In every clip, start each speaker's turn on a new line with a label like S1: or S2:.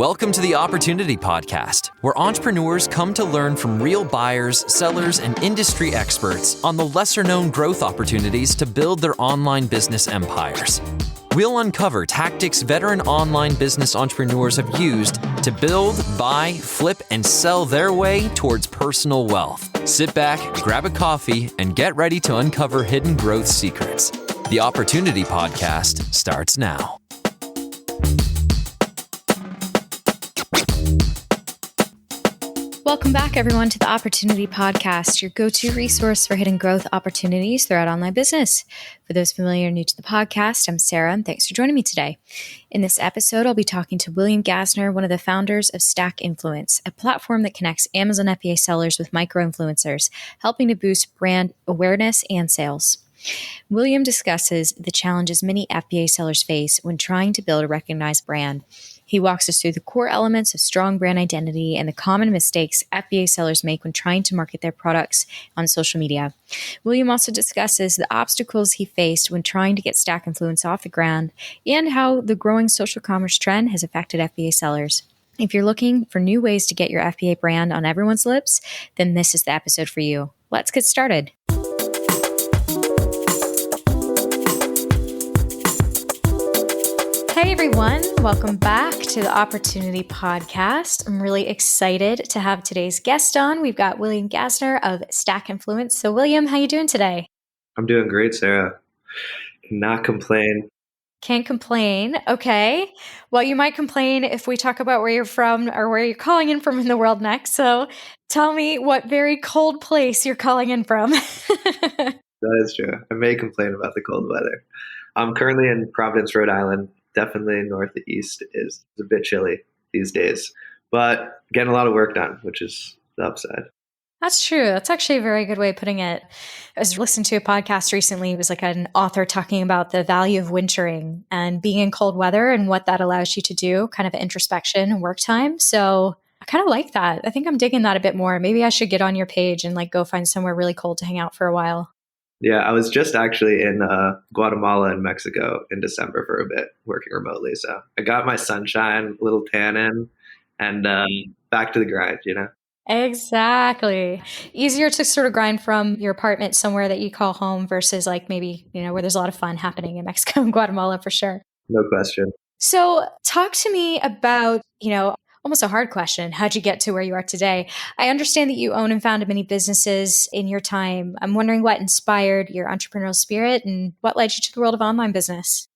S1: Welcome to the Opportunity Podcast, where entrepreneurs come to learn from real buyers, sellers, and industry experts on the lesser-known growth opportunities to build their online business empires. We'll uncover tactics veteran online business entrepreneurs have used to build, buy, flip, and sell their way towards personal wealth. Sit back, grab a coffee, and get ready to uncover hidden growth secrets. The Opportunity Podcast starts now.
S2: Welcome back, everyone, to the Opportunity Podcast, your go-to resource for hidden growth opportunities throughout online business. For those familiar or new to the podcast, I'm Sarah, and thanks for joining me today. In this episode, I'll be talking to Wiliam Gasner, one of the founders of Stack Influence, a platform that connects Amazon FBA sellers with micro-influencers, helping to boost brand awareness and sales. Wiliam discusses the challenges many FBA sellers face when trying to build a recognized brand. He walks us through the core elements of strong brand identity and the common mistakes FBA sellers make when trying to market their products on social media. Wiliam also discusses the obstacles he faced when trying to get Stack Influence off the ground and how the growing social commerce trend has affected FBA sellers. If you're looking for new ways to get your FBA brand on everyone's lips, then this is the episode for you. Let's get started. Hey everyone, welcome back to the Opportunity Podcast. I'm really excited to have today's guest on. We've got Wiliam Gasner of Stack Influence. So Wiliam, how you doing today?
S3: I'm doing great, Sarah. Cannot complain.
S2: Can't complain. Okay. Well, you might complain if we talk about where you're from or where you're calling in from in the world next. So tell me what very cold place you're calling in from.
S3: That is true. I may complain about the cold weather. I'm currently in Providence, Rhode Island. Definitely northeast is a bit chilly these days, but getting a lot of work done, which is the upside.
S2: That's true. That's actually a very good way of putting it. I was listening to a podcast recently. It was like an author talking about the value of wintering and being in cold weather and what that allows you to do, kind of introspection and work time. So I kind of like that. I think I'm digging that a bit more. Maybe I should get on your page and go find somewhere really cold to hang out for a while.
S3: Yeah, I was just actually in Guatemala and Mexico in December for a bit, working remotely. So I got my sunshine, a little tan in, and back to the grind, you know?
S2: Exactly. Easier to sort of grind from your apartment somewhere that you call home versus maybe, where there's a lot of fun happening in Mexico and Guatemala for sure.
S3: No question.
S2: So talk to me about, almost a hard question. How'd you get to where you are today? I understand that you own and founded many businesses in your time. I'm wondering what inspired your entrepreneurial spirit and what led you to the world of online business?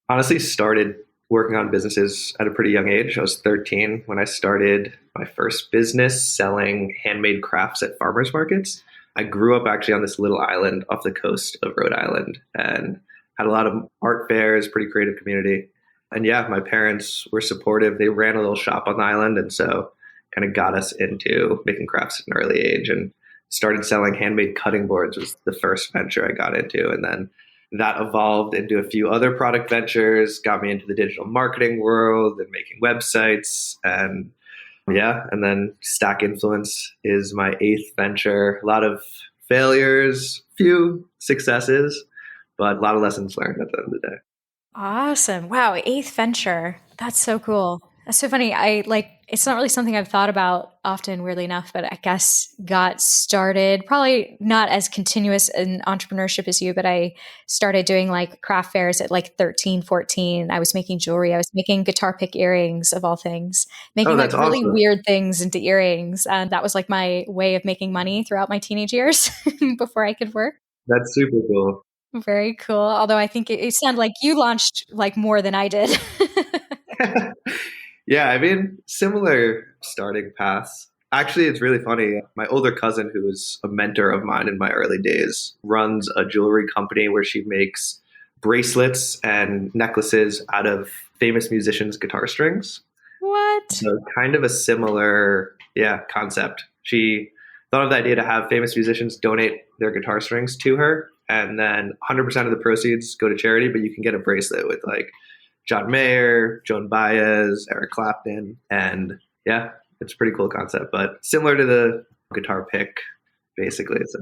S3: Honestly, started working on businesses at a pretty young age. I was 13 when I started my first business selling handmade crafts at farmers markets. I grew up actually on this little island off the coast of Rhode Island and had a lot of art fairs, pretty creative community. And yeah, my parents were supportive. They ran a little shop on the island and so kind of got us into making crafts at an early age and started selling handmade cutting boards was the first venture I got into. And then that evolved into a few other product ventures, got me into the digital marketing world and making websites. And yeah, and then Stack Influence is my 8th venture. A lot of failures, few successes, but a lot of lessons learned at the end of the day.
S2: Awesome. Wow. 8th venture. That's so cool. That's so funny. It's not really something I've thought about often, weirdly enough, but I guess got started probably not as continuous in entrepreneurship as you, but I started doing craft fairs at 13, 14. I was making jewelry. I was making guitar pick earrings of all things, making really
S3: awesome.
S2: Weird things into earrings. And that was my way of making money throughout my teenage years before I could work.
S3: That's super cool.
S2: Very cool. Although I think it sounded like you launched more than I did.
S3: Yeah, I mean, similar starting paths. Actually, it's really funny. My older cousin, who was a mentor of mine in my early days, runs a jewelry company where she makes bracelets and necklaces out of famous musicians' guitar strings.
S2: What?
S3: So kind of a similar, concept. She thought of the idea to have famous musicians donate their guitar strings to her. And then 100% of the proceeds go to charity, but you can get a bracelet with John Mayer, Joan Baez, Eric Clapton. And yeah, it's a pretty cool concept, but similar to the guitar pick, basically. So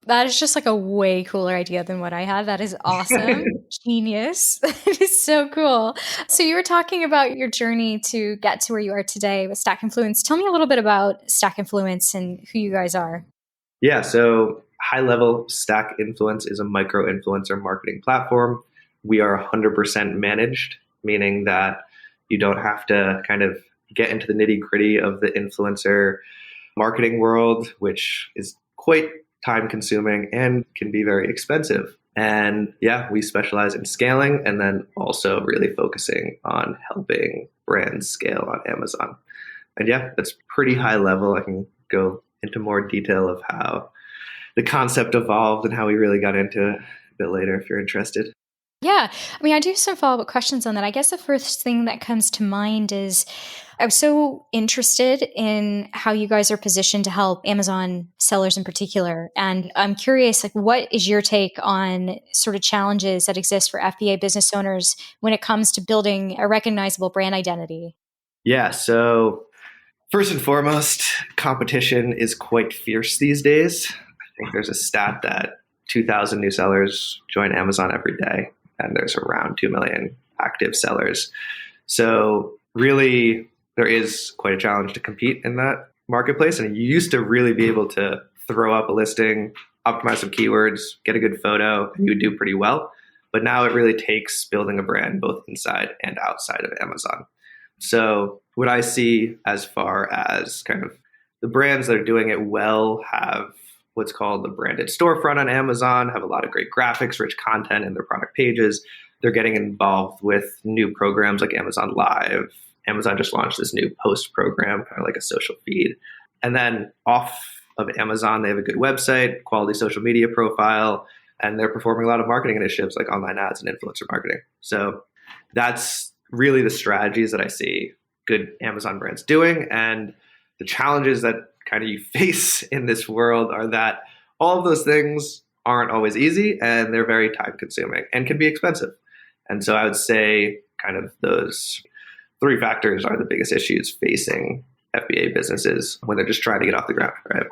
S2: That is just like a way cooler idea than what I had. That is awesome. Genius. It is so cool. So you were talking about your journey to get to where you are today with Stack Influence. Tell me a little bit about Stack Influence and who you guys are.
S3: Yeah, so high level, Stack Influence is a micro influencer marketing platform. We are 100% managed, meaning that you don't have to kind of get into the nitty gritty of the influencer marketing world, which is quite time consuming and can be very expensive. And yeah, we specialize in scaling and then also really focusing on helping brands scale on Amazon. And yeah, that's pretty high level. I can go into more detail of how the concept evolved and how we really got into it a bit later if you're interested.
S2: Yeah. I mean, I do have some follow-up questions on that. I guess the first thing that comes to mind is I was so interested in how you guys are positioned to help Amazon sellers in particular. And I'm curious, like, what is your take on sort of challenges that exist for FBA business owners when it comes to building a recognizable brand identity?
S3: Yeah, so first and foremost, competition is quite fierce these days. I think there's a stat that 2,000 new sellers join Amazon every day, and there's around 2 million active sellers. So really, there is quite a challenge to compete in that marketplace. And you used to really be able to throw up a listing, optimize some keywords, get a good photo, and you would do pretty well. But now it really takes building a brand both inside and outside of Amazon. So what I see as far as kind of the brands that are doing it well have what's called the branded storefront on Amazon, have a lot of great graphics, rich content in their product pages. They're getting involved with new programs like Amazon Live. Amazon just launched this new post program, kind of like a social feed. And then off of Amazon, they have a good website, quality social media profile, and they're performing a lot of marketing initiatives like online ads and influencer marketing. So that's really the strategies that I see good Amazon brands doing. And the challenges that kind of you face in this world are that all of those things aren't always easy and they're very time consuming and can be expensive. And so I would say kind of those three factors are the biggest issues facing FBA businesses when they're just trying to get off the ground, right?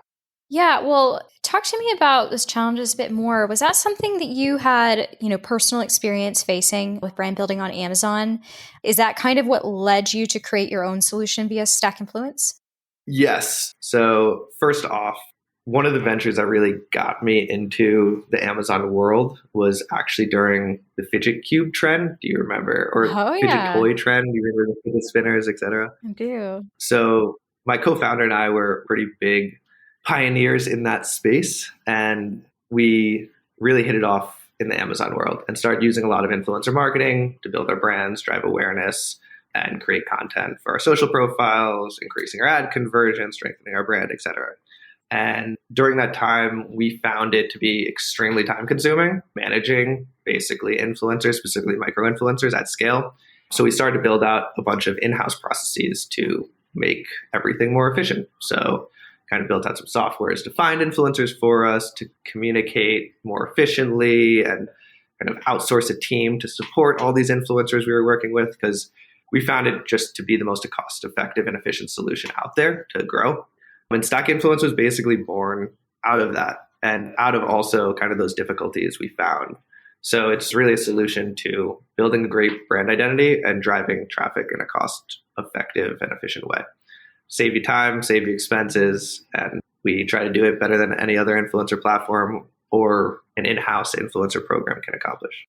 S2: Yeah, well, talk to me about those challenges a bit more. Was that something that you had, personal experience facing with brand building on Amazon? Is that kind of what led you to create your own solution via Stack Influence?
S3: Yes. So first off, one of the ventures that really got me into the Amazon world was actually during the fidget cube trend. Do you remember? Or fidget toy trend? Do you remember the fidget spinners, et cetera?
S2: I do.
S3: So my co-founder and I were pretty big pioneers in that space. And we really hit it off in the Amazon world and started using a lot of influencer marketing to build our brands, drive awareness, and create content for our social profiles, increasing our ad conversion, strengthening our brand, et cetera. And during that time, we found it to be extremely time consuming, managing basically influencers, specifically micro influencers at scale. So we started to build out a bunch of in-house processes to make everything more efficient. So kind of built out some softwares to find influencers for us, to communicate more efficiently, and kind of outsource a team to support all these influencers we were working with, because we found it just to be the most cost-effective and efficient solution out there to grow. And Stack Influence was basically born out of that and out of also kind of those difficulties we found. So it's really a solution to building a great brand identity and driving traffic in a cost-effective and efficient way. Save you time, save you expenses, and we try to do it better than any other influencer platform or an in-house influencer program can accomplish.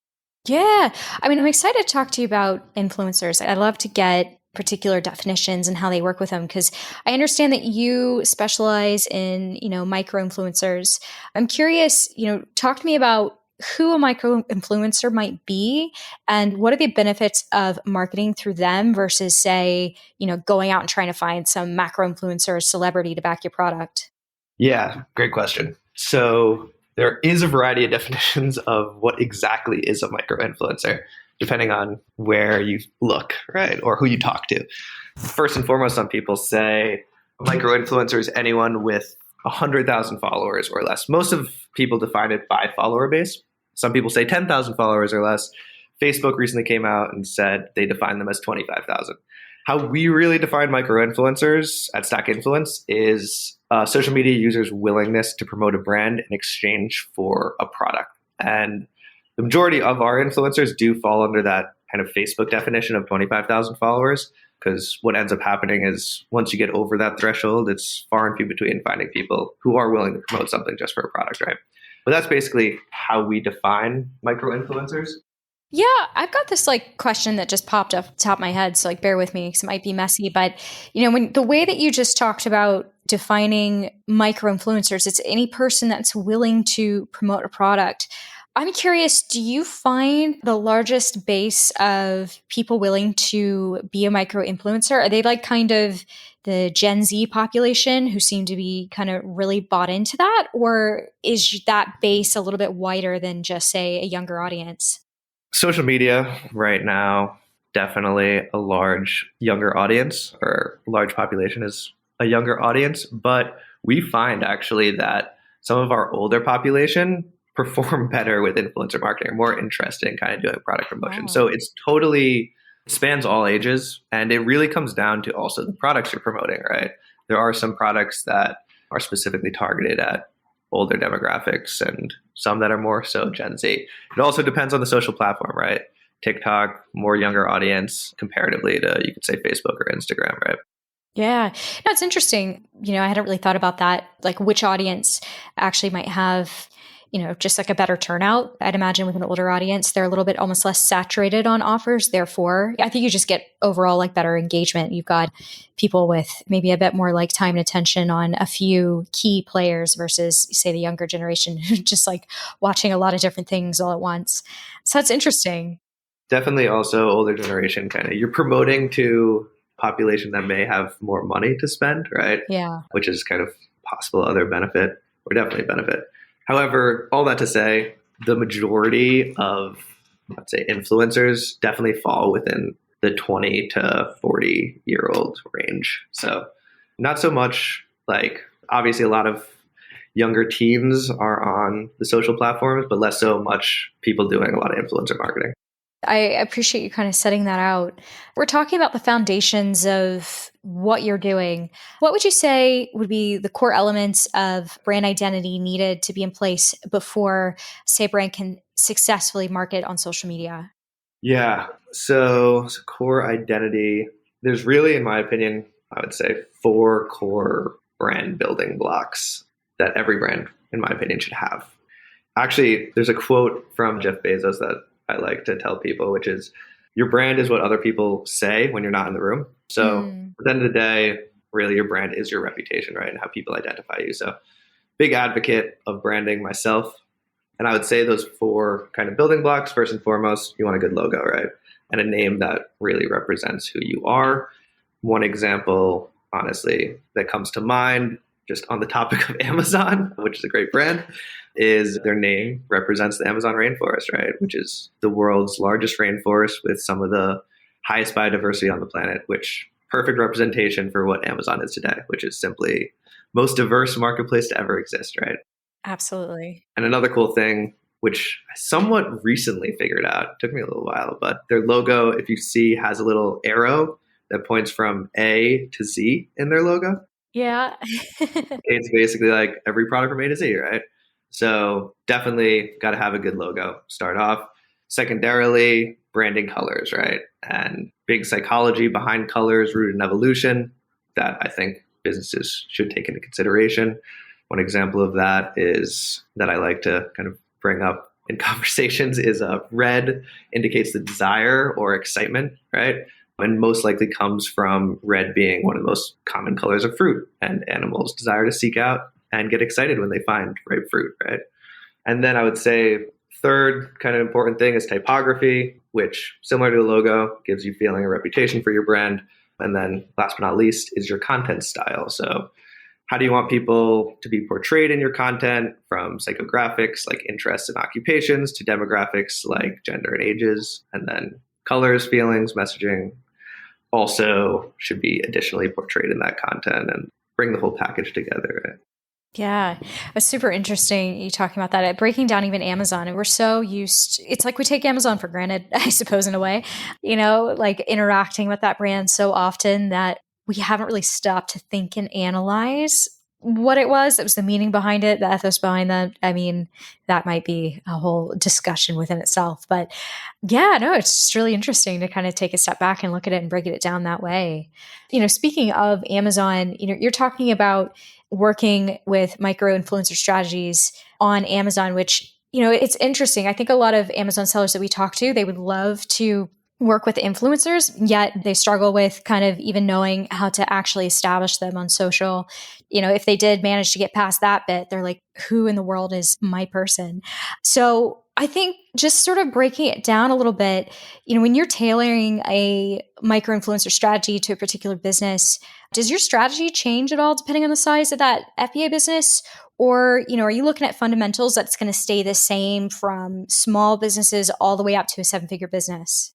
S2: Yeah. I mean, I'm excited to talk to you about influencers. I'd love to get particular definitions and how they work with them, because I understand that you specialize in, micro influencers. I'm curious, talk to me about who a micro influencer might be and what are the benefits of marketing through them versus, say, going out and trying to find some macro influencer or celebrity to back your product.
S3: Yeah, great question. So there is a variety of definitions of what exactly is a micro influencer, depending on where you look, right? Or who you talk to. First and foremost, some people say micro influencer is anyone with 100,000 followers or less. Most of people define it by follower base. Some people say 10,000 followers or less. Facebook recently came out and said they define them as 25,000. How we really define micro influencers at Stack Influence is social media users' willingness to promote a brand in exchange for a product. And the majority of our influencers do fall under that kind of Facebook definition of 25,000 followers, because what ends up happening is once you get over that threshold, it's far and few between finding people who are willing to promote something just for a product, right? But that's basically how we define micro influencers.
S2: Yeah, I've got this question that just popped up top of my head. So bear with me because it might be messy. But when the way that you just talked about defining micro influencers, it's any person that's willing to promote a product. I'm curious, do you find the largest base of people willing to be a micro influencer? Are they kind of the Gen Z population who seem to be kind of really bought into that? Or is that base a little bit wider than just, say, a younger audience?
S3: Social media right now, definitely a large younger audience, or large population is a younger audience. But we find actually that some of our older population perform better with influencer marketing, are more interested in kind of doing product promotion.
S2: Wow.
S3: So it's totally spans all ages. And it really comes down to also the products you're promoting, right? There are some products that are specifically targeted at older demographics and some that are more so Gen Z. It also depends on the social platform, right? TikTok, more younger audience comparatively to, you could say, Facebook or Instagram, right?
S2: Yeah. No, it's interesting. I hadn't really thought about that, which audience actually might have, just a better turnout. I'd imagine with an older audience, they're a little bit almost less saturated on offers. Therefore, I think you just get overall better engagement. You've got people with maybe a bit more time and attention on a few key players versus, say, the younger generation who just watching a lot of different things all at once. So that's interesting.
S3: Definitely also older generation kind of, you're promoting to population that may have more money to spend, right?
S2: Yeah.
S3: Which is kind of possible other benefit, or definitely benefit. However, all that to say, the majority of, let's say, influencers definitely fall within the 20 to 40-year-old range. So not so much obviously a lot of younger teens are on the social platforms, but less so much people doing a lot of influencer marketing.
S2: I appreciate you kind of setting that out. We're talking about the foundations of what you're doing. What would you say would be the core elements of brand identity needed to be in place before Sabran can successfully market on social media?
S3: Yeah. So core identity, there's really, in my opinion, I would say 4 core brand building blocks that every brand, in my opinion, should have. Actually, there's a quote from Jeff Bezos that I like to tell people, which is, your brand is what other people say when you're not in the room. So at the end of the day, really your brand is your reputation, right? And how people identify you. So big advocate of branding myself. And I would say those 4 kind of building blocks, first and foremost, you want a good logo, right? And a name that really represents who you are. One example, honestly, that comes to mind just on the topic of Amazon, which is a great brand, is their name represents the Amazon rainforest, right? Which is the world's largest rainforest with some of the highest biodiversity on the planet, which perfect representation for what Amazon is today, which is simply most diverse marketplace to ever exist, right?
S2: Absolutely.
S3: And another cool thing, which I somewhat recently figured out, took me a little while, but their logo, if you see, has a little arrow that points from A to Z in their logo.
S2: Yeah.
S3: It's basically every product from A to Z, right? So definitely got to have a good logo, start off. Secondarily, branding colors, right? And big psychology behind colors rooted in evolution that I think businesses should take into consideration. One example of that is that I like to kind of bring up in conversations is red indicates the desire or excitement, right? And most likely comes from red being one of the most common colors of fruit, and animals desire to seek out and get excited when they find ripe fruit, right? And then I would say third kind of important thing is typography, which similar to the logo gives you feeling and reputation for your brand. And then last but not least is your content style. So how do you want people to be portrayed in your content, from psychographics like interests and occupations to demographics like gender and ages, and then colors, feelings, messaging also should be additionally portrayed in that content and bring the whole package together. Right?
S2: Yeah, it's super interesting you talking about that. Breaking down even Amazon, and we're so used, it's we take Amazon for granted, I suppose, in a way, interacting with that brand so often that we haven't really stopped to think and analyze what it was the meaning behind it, the ethos behind that. I mean, that might be a whole discussion within itself. But yeah, no, it's just really interesting to kind of take a step back and look at it and break it down that way. Speaking of Amazon, you're talking about working with micro influencer strategies on Amazon, which, it's interesting. I think a lot of Amazon sellers that we talk to, they would love to work with influencers, yet they struggle with kind of even knowing how to actually establish them on social. If they did manage to get past that bit, they're like, who in the world is my person? So I think just sort of breaking it down a little bit, when you're tailoring a micro influencer strategy to a particular business, does your strategy change at all depending on the size of that FBA business? Or, are you looking at fundamentals that's going to stay the same from small businesses all the way up to a 7-figure business?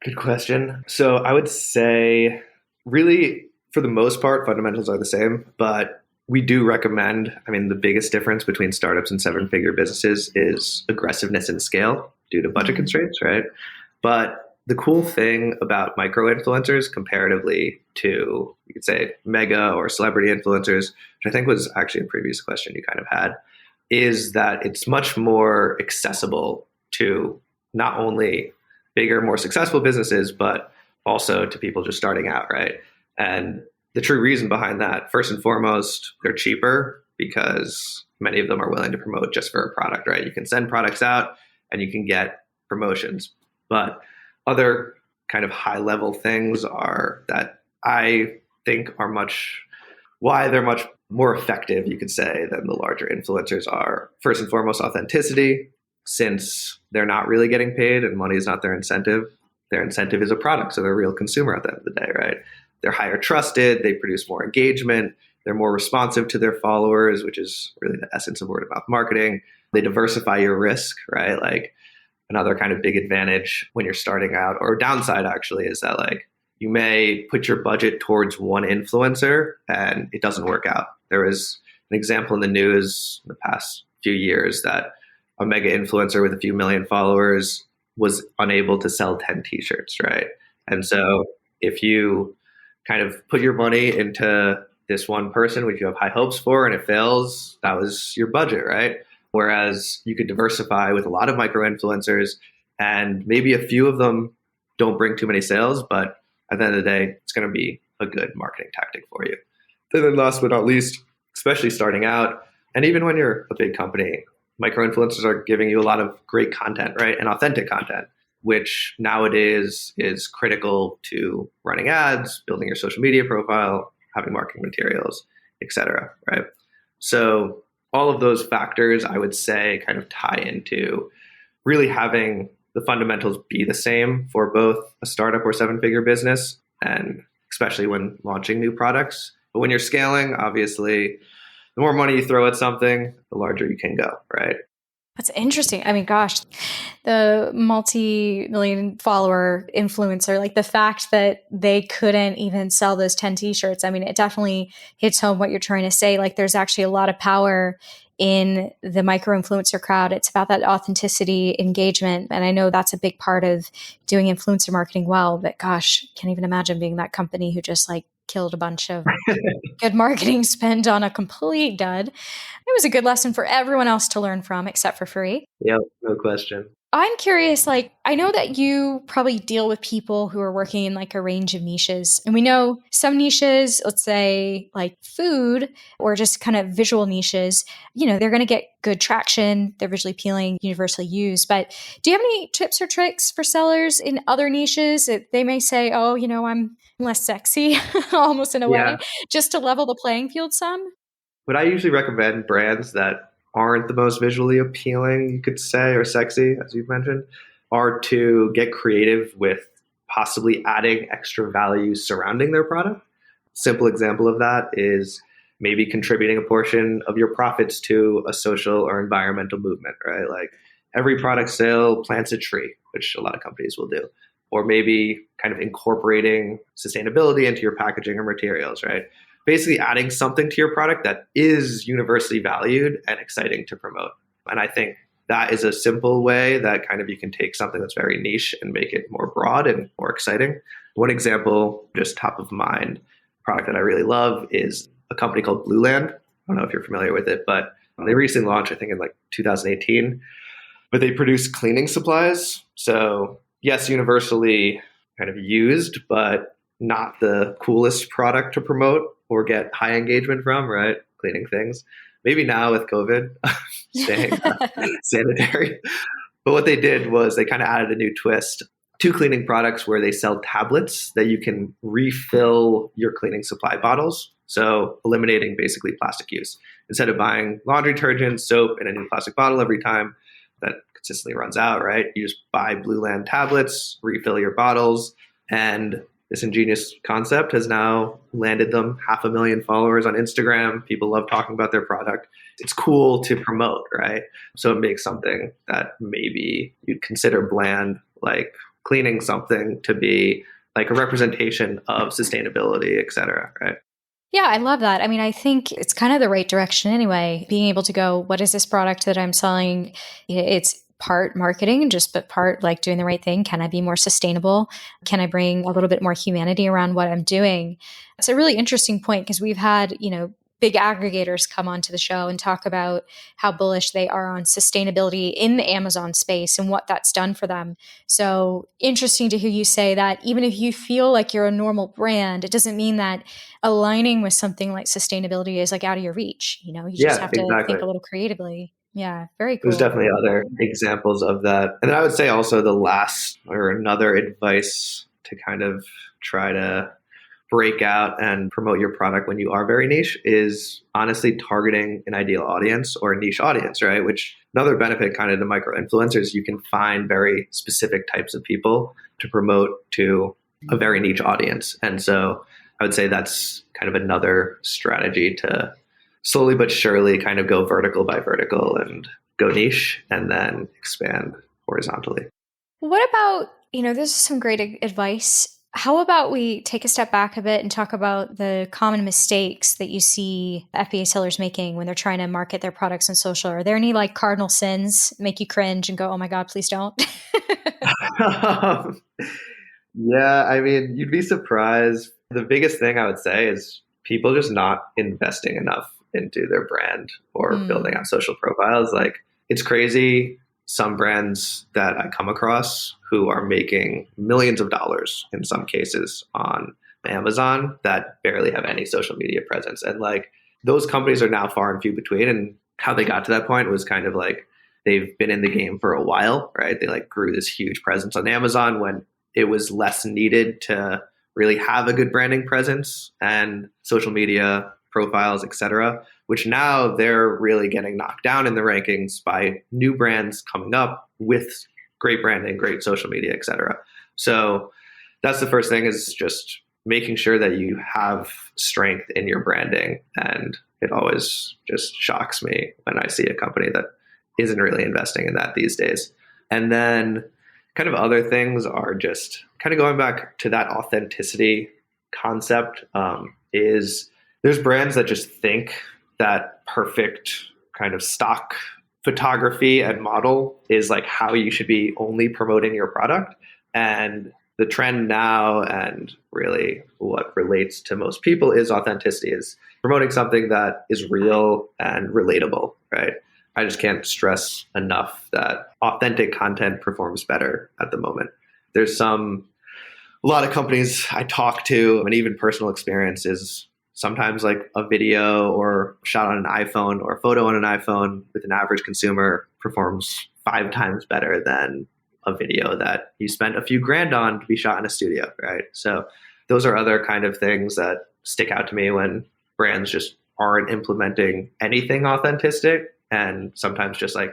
S3: Good question. So I would say really, for the most part, fundamentals are the same, but we do recommend, the biggest difference between startups and 7-figure businesses is aggressiveness and scale due to budget constraints, right? But the cool thing about micro influencers comparatively to, you could say, mega or celebrity influencers, which I think was actually a previous question you kind of had, is that it's much more accessible to not only bigger, more successful businesses, but also to people just starting out, right? And the true reason behind that, first and foremost, they're cheaper because many of them are willing to promote just for a product, right? You can send products out and you can get promotions. But other kind of high-level things are that I think are why they're much more effective, you could say, than the larger influencers are. First and foremost, authenticity. Since they're not really getting paid and money is not their incentive is a product. So they're a real consumer at the end of the day, right? They're higher trusted, they produce more engagement, they're more responsive to their followers, which is really the essence of word of mouth marketing. They diversify your risk, right? Like another kind of big advantage when you're starting out, or downside actually, is that like you may put your budget towards one influencer and it doesn't work out. There was an example in the news in the past few years that a mega influencer with a few million followers was unable to sell 10 t-shirts, right? And so if you kind of put your money into this one person, which you have high hopes for, and it fails, that was your budget, right? Whereas you could diversify with a lot of micro influencers and maybe a few of them don't bring too many sales, but at the end of the day, it's going to be a good marketing tactic for you. And then last but not least, especially starting out, and even when you're a big company, micro influencers are giving you a lot of great content, right? And authentic content, which nowadays is critical to running ads, building your social media profile, having marketing materials, etc. Right? So all of those factors, I would say, kind of tie into really having the fundamentals be the same for both a startup or 7-figure business, and especially when launching new products. But when you're scaling, obviously, the more money you throw at something, the larger you can go, right?
S2: That's interesting. I mean, gosh, the multi-million follower influencer, like the fact that they couldn't even sell those 10 t-shirts. I mean, it definitely hits home what you're trying to say. Like there's actually a lot of power in the micro influencer crowd. It's about that authenticity, engagement. And I know that's a big part of doing influencer marketing well, but gosh, can't even imagine being that company who just like killed a bunch of good marketing spend on a complete dud. It was a good lesson for everyone else to learn from, except for free.
S3: Yep, no question.
S2: I'm curious, like, I know that you probably deal with people who are working in like a range of niches. And we know some niches, let's say like food or just kind of visual niches, they're going to get good traction. They're visually appealing, universally used. But do you have any tips or tricks for sellers in other niches that they may say, oh, I'm less sexy, almost in a way, just to level the playing field some?
S3: But I usually recommend brands that aren't the most visually appealing, you could say, or sexy, as you've mentioned, are to get creative with possibly adding extra value surrounding their product. Simple example of that is maybe contributing a portion of your profits to a social or environmental movement, right? Like every product sale plants a tree, which a lot of companies will do. Or maybe kind of incorporating sustainability into your packaging or materials, right? Basically adding something to your product that is universally valued and exciting to promote. And I think that is a simple way that kind of you can take something that's very niche and make it more broad and more exciting. One example, just top of mind, product that I really love is a company called Blueland. don't know if you're familiar with it, but they recently launched, I think in like 2018, but they produce cleaning supplies. So yes, universally kind of used, but not the coolest product to promote or get high engagement from, right? Cleaning things. Maybe now with COVID, staying sanitary. But what they did was they kind of added a new twist to cleaning products where they sell tablets that you can refill your cleaning supply bottles. So eliminating basically plastic use. Instead of buying laundry detergent, soap, and a new plastic bottle every time that consistently runs out, right? You just buy Blue Land tablets, refill your bottles, and this ingenious concept has now landed them 500,000 followers on Instagram. People love talking about their product. It's cool to promote, right? So it makes something that maybe you'd consider bland, like cleaning something, to be like a representation of sustainability, et cetera, right?
S2: Yeah, I love that. I mean, I think it's kind of the right direction anyway. Being able to go, what is this product that I'm selling? It's part marketing, but part like doing the right thing. Can I be more sustainable? Can I bring a little bit more humanity around what I'm doing? It's a really interesting point because we've had, big aggregators come onto the show and talk about how bullish they are on sustainability in the Amazon space and what that's done for them. So interesting to hear you say that even if you feel like you're a normal brand, it doesn't mean that aligning with something like sustainability is like out of your reach. You just
S3: Yeah,
S2: have to
S3: exactly.
S2: think a little creatively. Yeah, very cool.
S3: There's definitely other examples of that. And then I would say also the last or another advice to kind of try to break out and promote your product when you are very niche is honestly targeting an ideal audience or a niche audience, right? Which another benefit kind of to micro influencers, you can find very specific types of people to promote to a very niche audience. And so I would say that's kind of another strategy to slowly but surely kind of go vertical by vertical and go niche and then expand horizontally.
S2: What about, this is some great advice. How about we take a step back a bit and talk about the common mistakes that you see FBA sellers making when they're trying to market their products on social? Are there any like cardinal sins make you cringe and go, oh my God, please don't?
S3: Yeah, I mean, you'd be surprised. The biggest thing I would say is people just not investing enough into their brand or building out social profiles. Like, it's crazy. Some brands that I come across who are making millions of dollars in some cases on Amazon that barely have any social media presence. And like those companies are now far and few between. And how they got to that point was kind of like they've been in the game for a while, right? They like grew this huge presence on Amazon when it was less needed to really have a good branding presence and social media profiles, et cetera, which now they're really getting knocked down in the rankings by new brands coming up with great branding, great social media, et cetera. So that's the first thing, is just making sure that you have strength in your branding. And it always just shocks me when I see a company that isn't really investing in that these days. And then kind of other things are just kind of going back to that authenticity concept, is there's brands that just think that perfect kind of stock photography and model is like how you should be only promoting your product. And the trend now, and really what relates to most people, is authenticity, is promoting something that is real and relatable, right? I just can't stress enough that authentic content performs better at the moment. There's a lot of companies I talk to, and even personal experience is sometimes like a video or shot on an iPhone or a photo on an iPhone with an average consumer performs 5 times better than a video that you spent a few grand on to be shot in a studio, right? So those are other kind of things that stick out to me when brands just aren't implementing anything authentic, and sometimes just like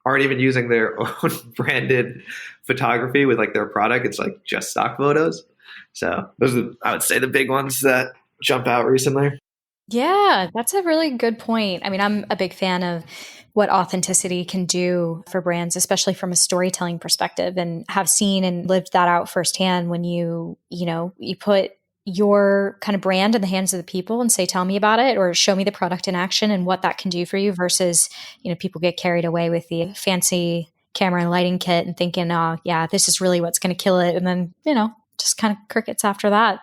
S3: aren't even using their own branded photography with like their product. It's like just stock photos. So those are, I would say, the big ones that jump out recently.
S2: Yeah, that's a really good point. I mean, I'm a big fan of what authenticity can do for brands, especially from a storytelling perspective, and have seen and lived that out firsthand when you put your kind of brand in the hands of the people and say, tell me about it, or show me the product in action and what that can do for you, versus, people get carried away with the fancy camera and lighting kit and thinking, oh yeah, this is really what's going to kill it. And then, just kind of crickets after that.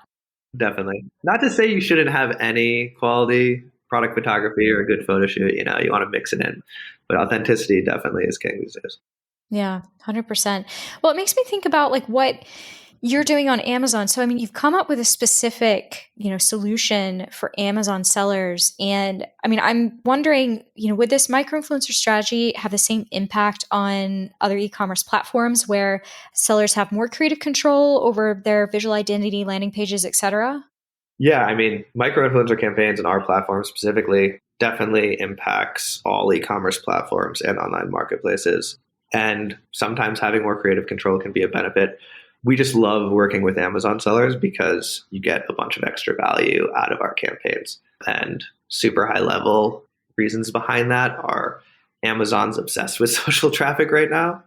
S3: Definitely. Not to say you shouldn't have any quality product photography or a good photo shoot, you want to mix it in. But authenticity definitely is king these days.
S2: Yeah, 100%. Well, it makes me think about like what you're doing on Amazon. So, I mean, you've come up with a specific, solution for Amazon sellers. And I mean, I'm wondering, would this micro-influencer strategy have the same impact on other e-commerce platforms where sellers have more creative control over their visual identity, landing pages, et cetera?
S3: Yeah, I mean, micro-influencer campaigns on our platform specifically definitely impacts all e-commerce platforms and online marketplaces. And sometimes having more creative control can be a benefit. We just love working with Amazon sellers because you get a bunch of extra value out of our campaigns. And super high level reasons behind that are Amazon's obsessed with social traffic right now.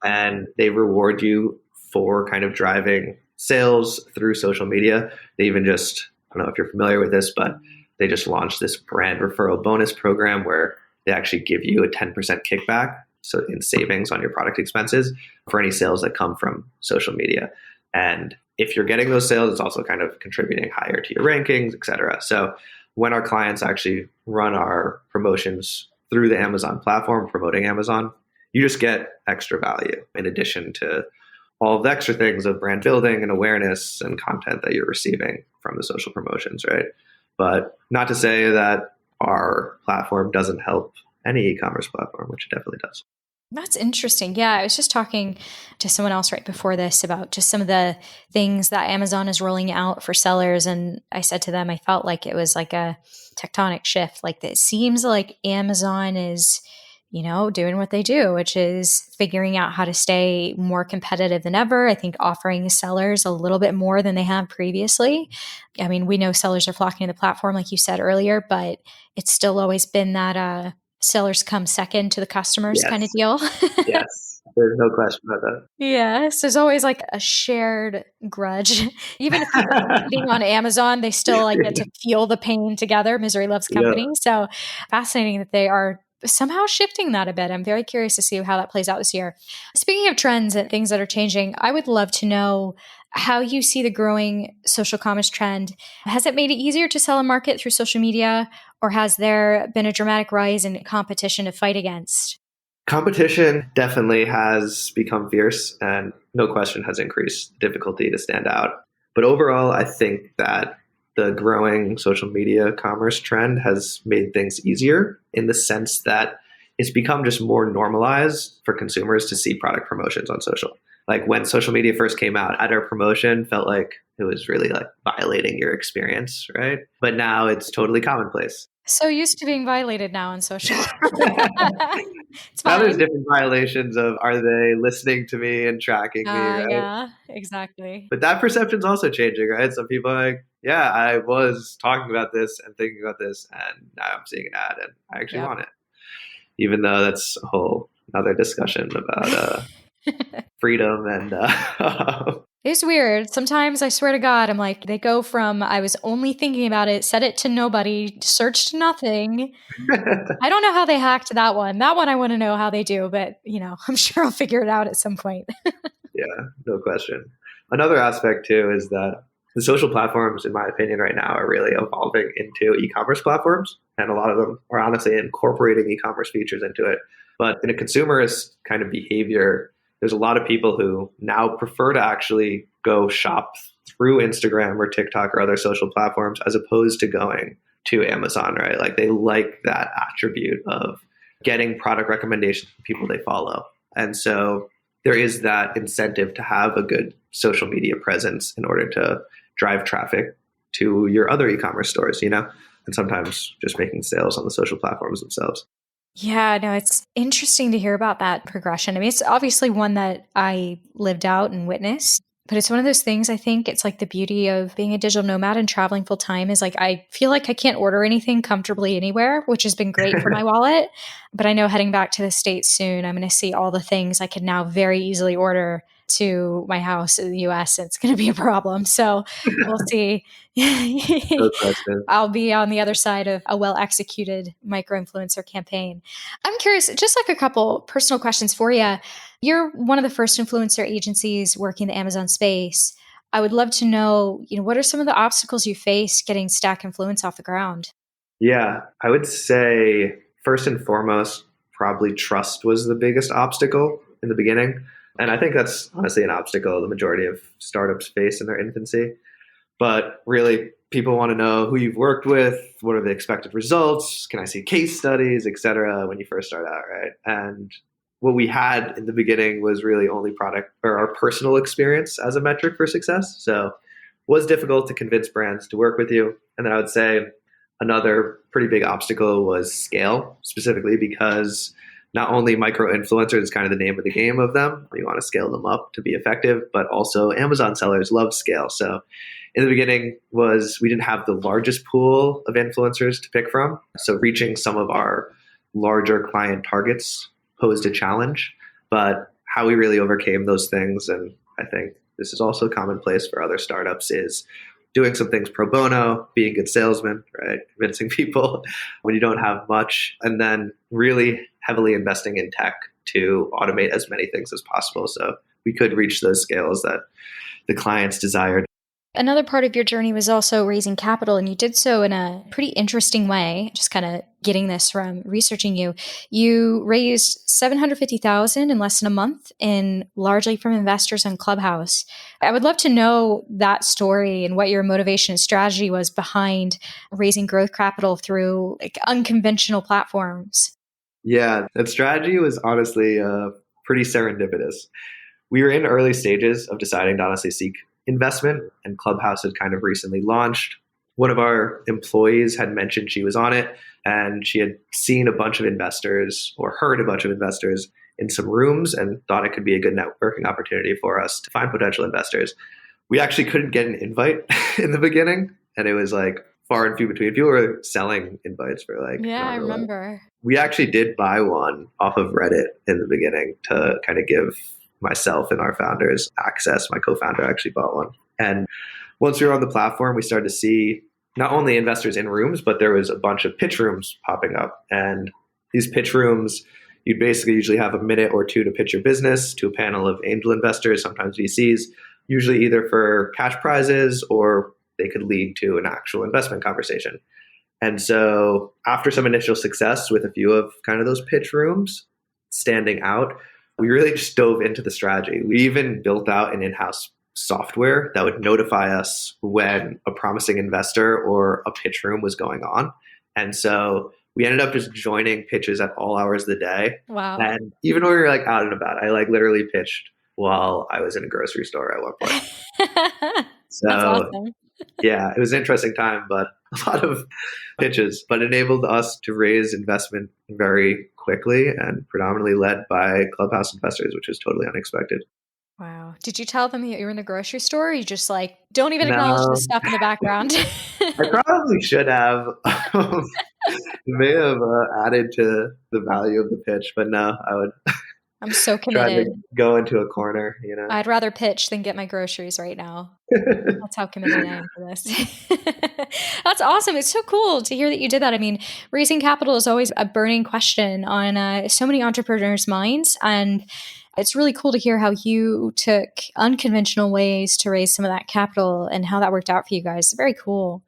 S3: And they reward you for kind of driving sales through social media. They even just, I don't know if you're familiar with this, but they just launched this brand referral bonus program where they actually give you a 10% kickback, so in savings on your product expenses for any sales that come from social media. And if you're getting those sales, it's also kind of contributing higher to your rankings, et cetera. So when our clients actually run our promotions through the Amazon platform, promoting Amazon, you just get extra value in addition to all of the extra things of brand building and awareness and content that you're receiving from the social promotions, right? But not to say that our platform doesn't help any e-commerce platform, which it definitely does.
S2: That's interesting. Yeah, I was just talking to someone else right before this about just some of the things that Amazon is rolling out for sellers. And I said to them, I felt like it was like a tectonic shift. Like it seems like Amazon is, doing what they do, which is figuring out how to stay more competitive than ever. I think offering sellers a little bit more than they have previously. I mean, we know sellers are flocking to the platform, like you said earlier, but it's still always been that, sellers come second to the customers kind of
S3: Yes.
S2: deal.
S3: Yes. There's no question about
S2: Yes, there's always like a shared grudge. Even if people are
S3: that.
S2: competing on Amazon, they still like get to feel the pain together. Misery loves
S3: Yeah.
S2: company. So fascinating that they are somehow shifting that a bit. I'm very curious to see how that plays out this year. Speaking of trends and things that are changing, I would love to know how you see the growing social commerce trend. Has it made it easier to sell and market through social media, or has there been a dramatic rise in competition to fight against?
S3: Competition definitely has become fierce and no question has increased difficulty to stand out. But overall, I think that the growing social media commerce trend has made things easier in the sense that it's become just more normalized for consumers to see product promotions on social. Like when social media first came out, at our promotion felt like it was really like violating your experience, right? But now it's totally commonplace.
S2: So used to being violated now on social. It's
S3: Now there's
S2: fine.
S3: different violations of are they listening to me and tracking me, right?
S2: Yeah, exactly.
S3: But that perception's also changing, right? Some people are like, yeah, I was talking about this and thinking about this, and now I'm seeing an ad and I actually
S2: Yep.
S3: want it. Even though that's a whole another discussion about freedom and
S2: It's weird. Sometimes I swear to God, I'm like, they go from I was only thinking about it, said it to nobody, searched nothing. I don't know how they hacked that one. That one I want to know how they do, but I'm sure I'll figure it out at some point.
S3: yeah, no question. Another aspect too is that the social platforms, in my opinion, right now are really evolving into e-commerce platforms, and a lot of them are honestly incorporating e-commerce features into it. But in a consumerist kind of behavior, there's a lot of people who now prefer to actually go shop through Instagram or TikTok or other social platforms as opposed to going to Amazon, right? Like they like that attribute of getting product recommendations from people they follow. And so there is that incentive to have a good social media presence in order to drive traffic to your other e-commerce stores, and sometimes just making sales on the social platforms themselves.
S2: Yeah, no, it's interesting to hear about that progression. I mean, it's obviously one that I lived out and witnessed, but it's one of those things. I think it's like the beauty of being a digital nomad and traveling full time is like, I feel like I can't order anything comfortably anywhere, which has been great for my wallet. But I know heading back to the States soon, I'm going to see all the things I can now very easily order to my house in the US. It's going to be a problem. So we'll see.
S3: No question.
S2: I'll be on the other side of a well executed micro influencer campaign. I'm curious, just like a couple personal questions for you. You're one of the first influencer agencies working the Amazon space. I would love to know, what are some of the obstacles you face getting Stack Influence off the ground?
S3: Yeah, I would say first and foremost, probably trust was the biggest obstacle in the beginning. And I think that's honestly an obstacle the majority of startups face in their infancy. But really, people want to know who you've worked with, what are the expected results, can I see case studies, et cetera, when you first start out, right? And what we had in the beginning was really only product or our personal experience as a metric for success. So it was difficult to convince brands to work with you. And then I would say another pretty big obstacle was scale, specifically because not only micro influencers is kind of the name of the game of them, you want to scale them up to be effective, but also Amazon sellers love scale. So in the beginning we didn't have the largest pool of influencers to pick from. So reaching some of our larger client targets posed a challenge, but how we really overcame those things, and I think this is also commonplace for other startups, is doing some things pro bono, being a good salesman, right? Convincing people when you don't have much, and then really heavily investing in tech to automate as many things as possible. So we could reach those scales that the clients desired.
S2: Another part of your journey was also raising capital, and you did so in a pretty interesting way. Just kind of getting this from researching you. You raised $750,000 in less than a month, and largely from investors on Clubhouse. I would love to know that story and what your motivation and strategy was behind raising growth capital through unconventional platforms.
S3: Yeah, that strategy was honestly pretty serendipitous. We were in early stages of deciding to honestly seek investment, and Clubhouse had kind of recently launched. One of our employees had mentioned she was on it, and she had seen a bunch of investors or heard a bunch of investors in some rooms and thought it could be a good networking opportunity for us to find potential investors. We actually couldn't get an invite in the beginning, and it was like far and few between. People were selling invites for like,
S2: Yeah, I remember.
S3: We actually did buy one off of Reddit in the beginning to kind of give myself and our founders access. My co-founder actually bought one. And once we were on the platform, we started to see not only investors in rooms, but there was a bunch of pitch rooms popping up. And these pitch rooms, you'd basically usually have a minute or two to pitch your business to a panel of angel investors, sometimes VCs, usually either for cash prizes or they could lead to an actual investment conversation. And so after some initial success with a few of kind of those pitch rooms standing out, we really just dove into the strategy. We even built out an in-house software that would notify us when a promising investor or a pitch room was going on. And so we ended up just joining pitches at all hours of the day.
S2: Wow.
S3: And even when we were like out and about, I like literally pitched while I was in a grocery store at one point. So
S2: that's awesome.
S3: yeah, it was an interesting time, but a lot of pitches, but enabled us to raise investment very quickly and predominantly led by Clubhouse investors, which was totally unexpected.
S2: Wow. Did you tell them that you were in the grocery store? Or you just like, don't even
S3: No.
S2: acknowledge the stuff in the background?
S3: I probably should have. It may have added to the value of the pitch, but no, I would
S2: I'm so
S3: try
S2: committed.
S3: to go into a corner,
S2: I'd rather pitch than get my groceries right now. That's how committed I am to this. That's awesome. It's so cool to hear that you did that. I mean, raising capital is always a burning question on so many entrepreneurs' minds. And it's really cool to hear how you took unconventional ways to raise some of that capital and how that worked out for you guys. Very cool.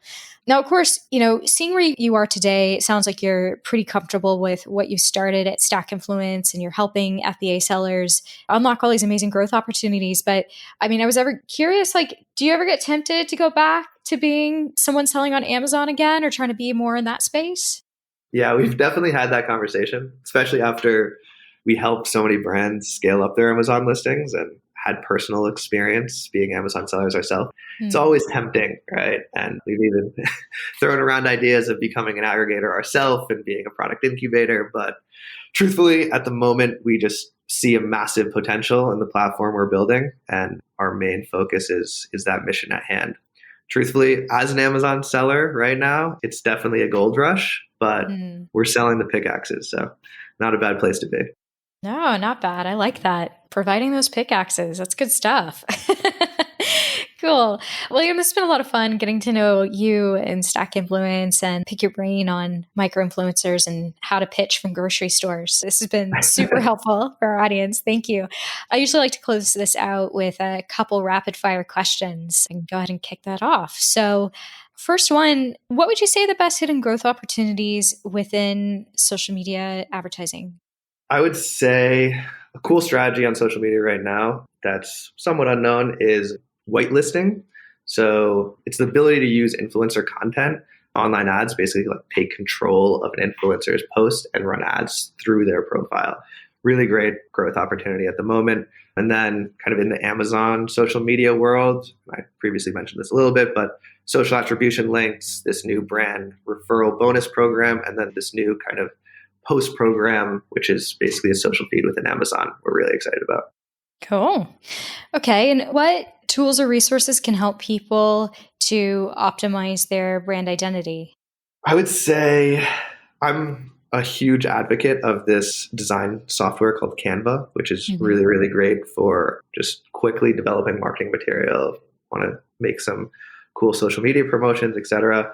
S2: Now, of course, seeing where you are today, it sounds like you're pretty comfortable with what you started at Stack Influence and you're helping FBA sellers unlock all these amazing growth opportunities. But I mean, I was ever curious, do you ever get tempted to go back to being someone selling on Amazon again or trying to be more in that space?
S3: Yeah, we've definitely had that conversation, especially after we helped so many brands scale up their Amazon listings and had personal experience being Amazon sellers ourselves. It's always tempting, right? And we've even thrown around ideas of becoming an aggregator ourselves and being a product incubator. But truthfully, at the moment, we just see a massive potential in the platform we're building. And our main focus is that mission at hand. Truthfully, as an Amazon seller right now, it's definitely a gold rush, but we're selling the pickaxes. So not a bad place to be.
S2: No, not bad. I like that. Providing those pickaxes. That's good stuff. Cool. William, it's been a lot of fun getting to know you and Stack Influence and pick your brain on micro-influencers and how to pitch from grocery stores. This has been super helpful for our audience. Thank you. I usually like to close this out with a couple rapid fire questions and go ahead and kick that off. So first one, what would you say are the best hidden growth opportunities within social media advertising?
S3: I would say a cool strategy on social media right now that's somewhat unknown is whitelisting. So it's the ability to use influencer content, online ads, basically like take control of an influencer's post and run ads through their profile. Really great growth opportunity at the moment. And then kind of in the Amazon social media world, I previously mentioned this a little bit, but social attribution links, this new brand referral bonus program, and then this new kind of post program, which is basically a social feed within Amazon, we're really excited about.
S2: Cool. Okay. And what tools or resources can help people to optimize their brand identity?
S3: I would say I'm a huge advocate of this design software called Canva, which is really, really great for just quickly developing marketing material. Want to make some cool social media promotions, etc.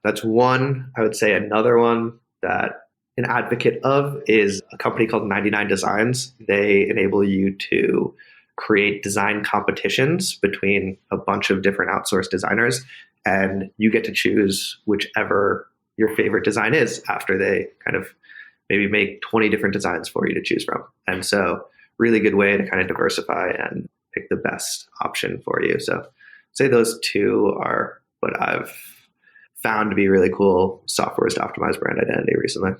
S3: That's one. I would say another one that an advocate of is a company called 99 Designs. They enable you to create design competitions between a bunch of different outsourced designers, and you get to choose whichever your favorite design is after they kind of maybe make 20 different designs for you to choose from. And so really good way to kind of diversify and pick the best option for you. So I'd say those two are what I've found to be really cool softwares to optimize brand identity recently.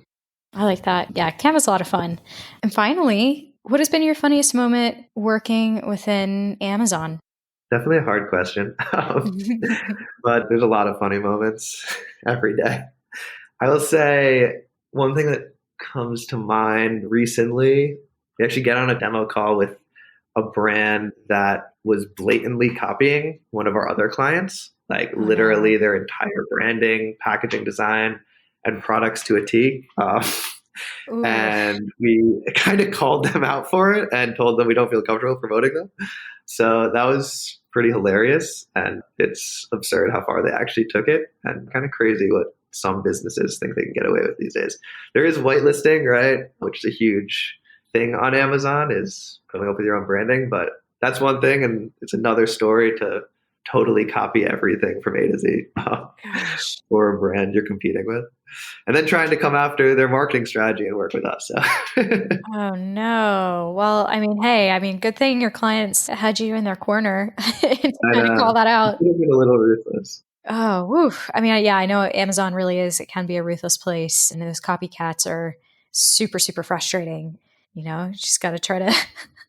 S2: I like that. Yeah, Canva's a lot of fun. And finally, what has been your funniest moment working within Amazon?
S3: Definitely a hard question, but there's a lot of funny moments every day. I will say one thing that comes to mind recently, we actually get on a demo call with a brand that was blatantly copying one of our other clients, like literally their entire branding, packaging design, and products to a T. And we kind of called them out for it and told them we don't feel comfortable promoting them. So that was pretty hilarious. And it's absurd how far they actually took it and kind of crazy what some businesses think they can get away with these days. There is whitelisting, right? Which is a huge thing on Amazon, is coming up with your own branding. But that's one thing. And it's another story to totally copy everything from A to Z for a brand you're competing with. And then trying to come after their marketing strategy and work with us. So.
S2: Oh, no. Well, good thing your clients had you in their corner to kind of call that out.
S3: It would have been a little ruthless.
S2: Oh, woof. I know Amazon really is. It can be a ruthless place. And those copycats are super, super frustrating. You just got to try to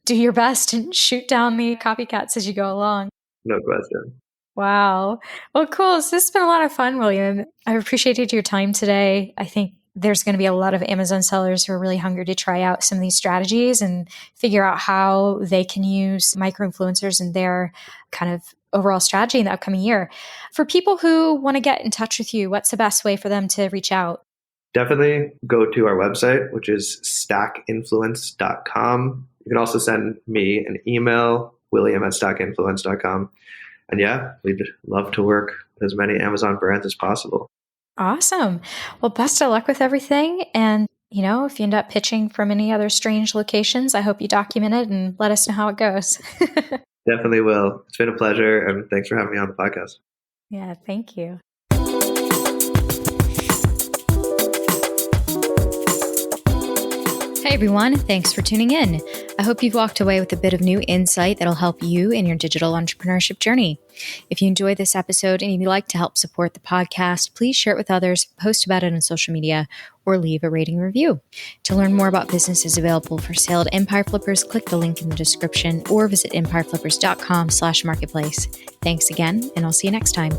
S2: do your best and shoot down the copycats as you go along.
S3: No question.
S2: Wow. Well, cool. So this has been a lot of fun, William. I've appreciated your time today. I think there's going to be a lot of Amazon sellers who are really hungry to try out some of these strategies and figure out how they can use micro-influencers in their kind of overall strategy in the upcoming year. For people who want to get in touch with you, what's the best way for them to reach out?
S3: Definitely go to our website, which is stackinfluence.com. You can also send me an email, Wiliam@stackinfluence.com. And yeah, we'd love to work with as many Amazon brands as possible.
S2: Awesome. Well, best of luck with everything. And, if you end up pitching from any other strange locations, I hope you document it and let us know how it goes.
S3: Definitely will. It's been a pleasure. And thanks for having me on the podcast.
S2: Yeah, thank you. Hey everyone, thanks for tuning in. I hope you've walked away with a bit of new insight that'll help you in your digital entrepreneurship journey. If you enjoyed this episode and you'd like to help support the podcast, please share it with others, post about it on social media, or leave a rating review. To learn more about businesses available for sale at Empire Flippers, click the link in the description or visit empireflippers.com/marketplace. Thanks again, and I'll see you next time.